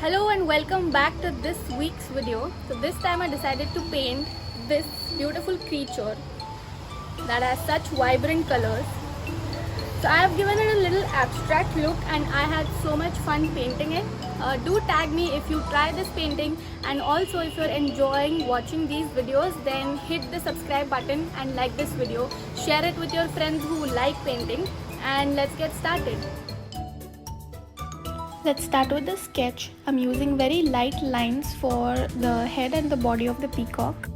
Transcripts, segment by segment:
Hello and welcome back to this week's video. So this time I decided to paint this beautiful creature that has such vibrant colors. So I have given it a little abstract look and I had so much fun painting it. Do tag me if you try this painting, and also if you're enjoying watching these videos, then hit the subscribe button and like this video. Share it with your friends who like painting, and let's get started. Let's start with the sketch. I'm using very light lines for the head and the body of the peacock.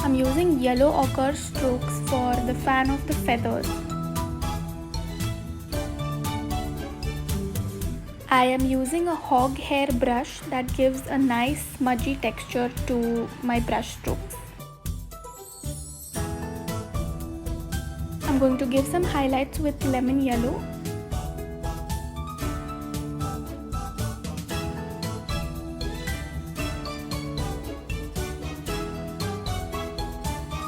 I'm using yellow ochre strokes for the fan of the feathers. I am using a hog hair brush that gives a nice smudgy texture to my brush strokes. I'm going to give some highlights with lemon yellow.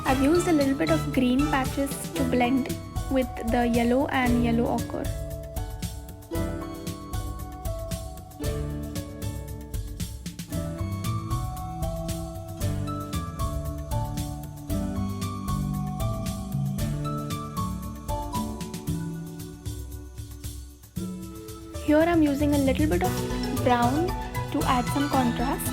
I've used a little bit of green patches to blend with the yellow and yellow ochre. Here I'm using a little bit of brown to add some contrast.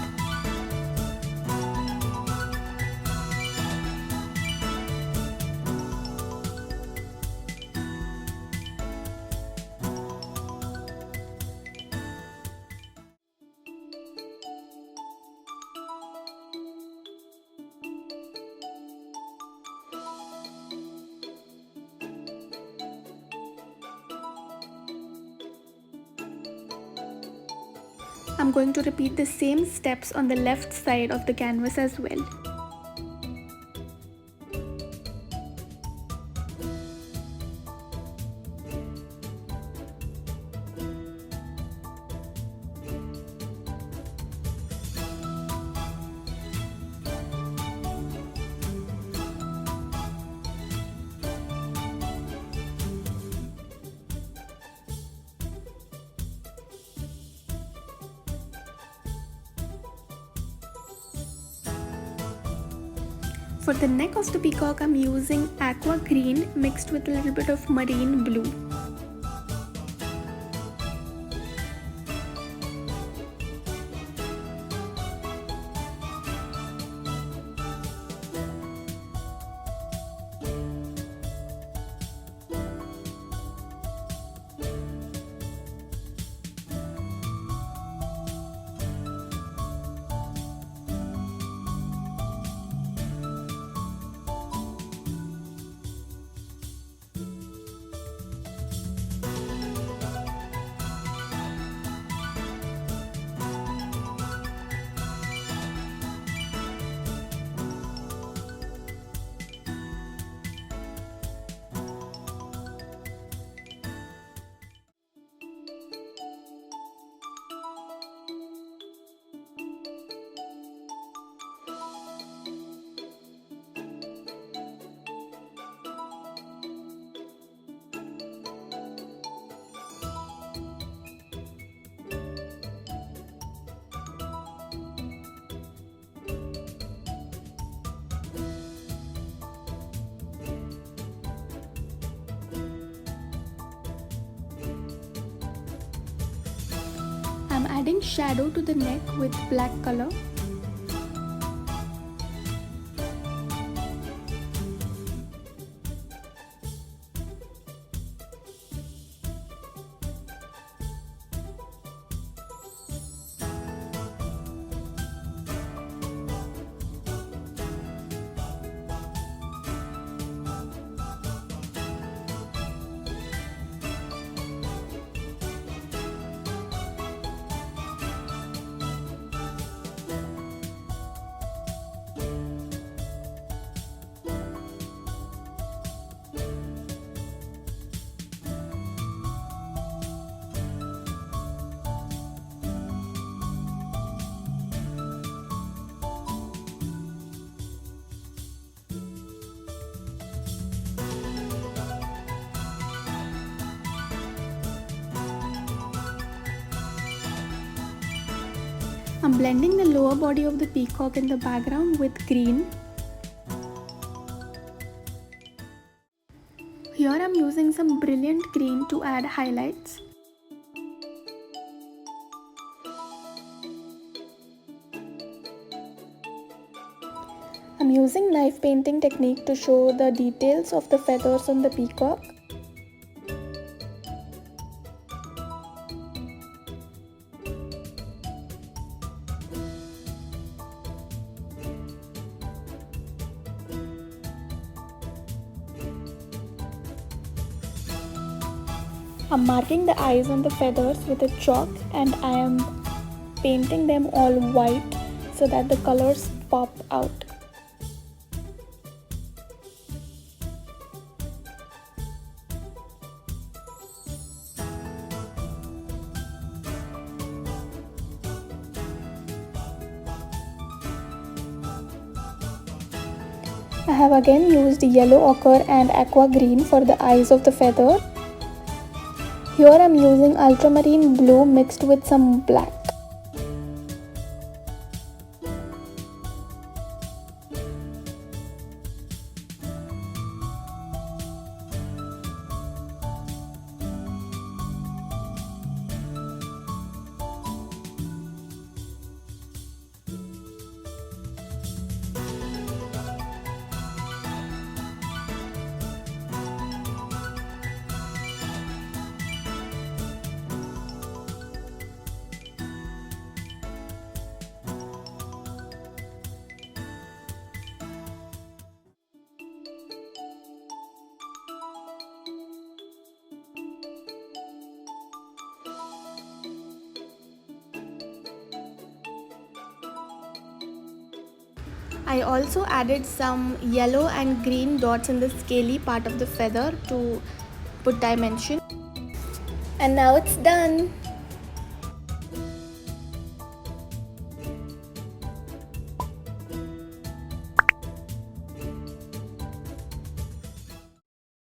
I'm going to repeat the same steps on the left side of the canvas as well. For the neck of the peacock, I'm using aqua green mixed with a little bit of marine blue. I'm adding shadow to the neck with black color. I'm blending the lower body of the peacock in the background with green. Here I'm using some brilliant green to add highlights. I'm using knife painting technique to show the details of the feathers on the peacock. I'm marking the eyes on the feathers with a chalk and I am painting them all white so that the colors pop out. I have again used yellow ochre and aqua green for the eyes of the feather. Here I am using ultramarine blue mixed with some black. I also added some yellow and green dots in the scaly part of the feather to put dimension. And now it's done!